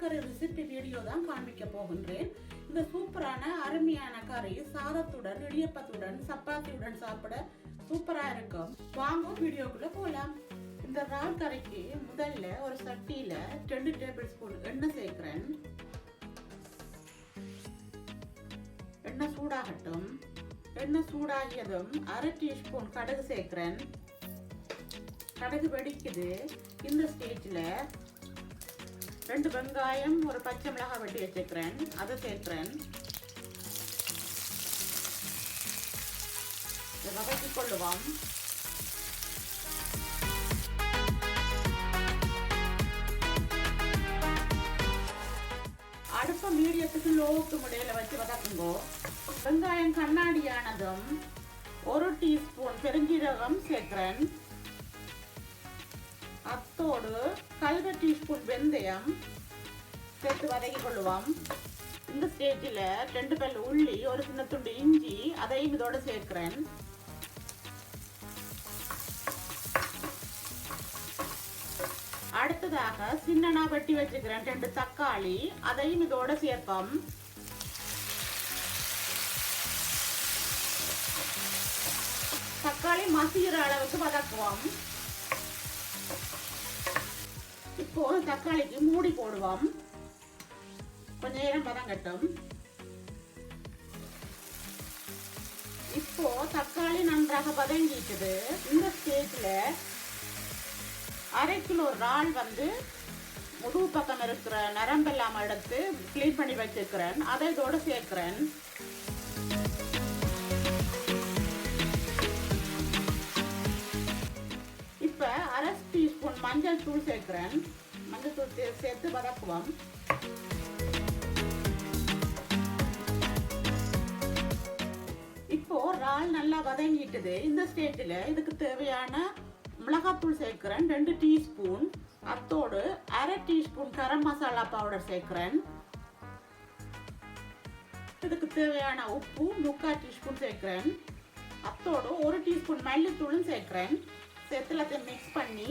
கறி recipe video தான் காண்பிக்க போகின்றேன். இந்த சூப்பரான அருமையான கறி சாதத்துடன், இடியப்பத்துடன், சப்பாத்தியுடன் சாப்பிட சூப்பரா இருக்கும். வாங்க வீடியோக்குள்ள போலாம். இந்த இறால் கறிக்கு முதல்ல ஒரு சட்டியில 2 டேபிள் ஸ்பூன் எண்ணெய் சேர்க்கிறேன். எண்ணெய் சூடாகட்டும். எண்ணெய் சூடாகியதும் 1/2 டீஸ்பூன் கடுகு சேர்க்கிறேன். கடுகு வெடிக்குது. இந்த ஸ்டேஜ்ல 2 வெங்காயம், ஒரு பச்சை மிளகாய் வெட்டி வச்சுக்கிறேன், அதை சேர்க்கிறேன். வதக்கிக் கொள்ளுவோம். அடுப்ப மீடியத்துக்கு லோவுக்கு முடையில வச்சு வதக்குங்கோ. வெங்காயம் கண்ணாடியானதும் 1 டீஸ்பூன் பெருஞ்சீரகம் சேர்க்கிறேன். அத்தோடு 1/4 டீஸ்பூன் வெந்தயம் சேர்த்து வதக்கிக் கொள்ளுவோம். இந்த ஸ்டேஜில் 2 பல் உள்ளி, ஒரு சின்ன துண்டு இஞ்சி, அதையும் இதோட சேர்க்கிறேன். அடுத்ததாக சின்னனா வெட்டி வச்சுக்கிறேன் 2 தக்காளி, அதையும் இதோட சேர்ப்போம். தக்காளி மசிகிற அளவுக்கு வதக்குவோம். இப்போ தக்காளிக்கு மூடி போடுவோம். கொஞ்ச நேரம் வதங்கட்டும். இப்போ தக்காளி நன்றாக வதங்கிட்டுது. இந்த ஸ்டேஜ்ல 1/2 கிலோ இறால் முதுகு பக்கம் இருக்கிற நரம்பெல்லாம் எடுத்து கிளீன் பண்ணி வச்சிருக்கிறேன், அதை இதோட சேர்க்கிறேன். இப்ப 1/2 டீஸ்பூன் மஞ்சள் தூள் சேர்க்கிறேன். மஞ்சள் தூள் சேர்த்து வதக்குவோம். இப்போ இறால் நல்லா வதங்கிட்டுது. இந்த ஸ்டேஜில் இதுக்கு தேவையான மிளகாத்தூள் சேர்க்கிறேன் 2 டீஸ்பூன். அத்தோடு 1/2 டீஸ்பூன் கரம் மசாலா பவுடர் சேர்க்கிறேன். இதுக்கு தேவையான உப்பு 3/4 டீஸ்பூன் சேர்க்கிறேன். அத்தோடு 1 டீஸ்பூன் மல்லித்தூளும் சேர்க்கிறேன். சேர்த்து எல்லாத்தையும் மிக்ஸ் பண்ணி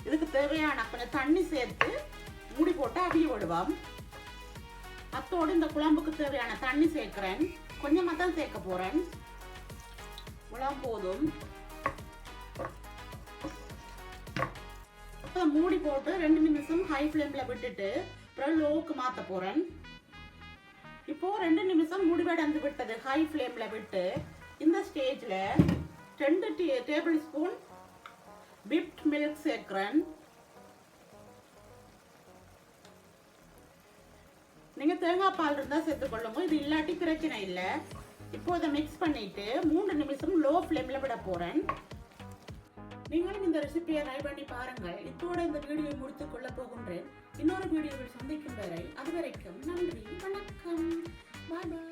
இதுக்கு தேவையான கொஞ்சம் தண்ணி சேர்த்து மூடி போட்டு அவிய விடுவோம். அத்தோடு இந்த குழம்புக்கு தேவையான தண்ணி சேர்க்கிறேன். கொஞ்சமாக தான் சேர்க்க போறேன். குழம்பு போதும். மூடி போட்டு 2 நிமிஷம் ஹை ஃப்ளேம்ல விட்டுட்டு அப்புறம் லோவுக்கு மாற்ற போறேன். இப்போ 2 நிமிஷம் முடிவடைந்து விட்டது. ஹை ஃப்ளேம்ல விட்டு இந்த ஸ்டேஜ்ல 2 டேபிள் ஸ்பூன் விப்ட் மில்க் சேர்க்கிறேன். நீங்க தேங்காய் பால் இருந்தா சேர்த்துக்கொள்ளுங்க, இது இல்லாட்டி பிரச்சனை இல்லை. இப்போ இதை மிக்ஸ் பண்ணிட்டு 3 நிமிஷம் லோ ஃப்ளேம்ல விட போறேன். நீங்களும் இந்த ரெசிபியை ட்ரை பண்ணி பாருங்கள். இதோட இந்த வீடியோவை முடித்துக் கொள்ள போகின்றேன். இன்னொரு வீடியோவில் சந்திக்கும் வரை, அதுவரைக்கும் நன்றி, வணக்கம், பாய் பாய்.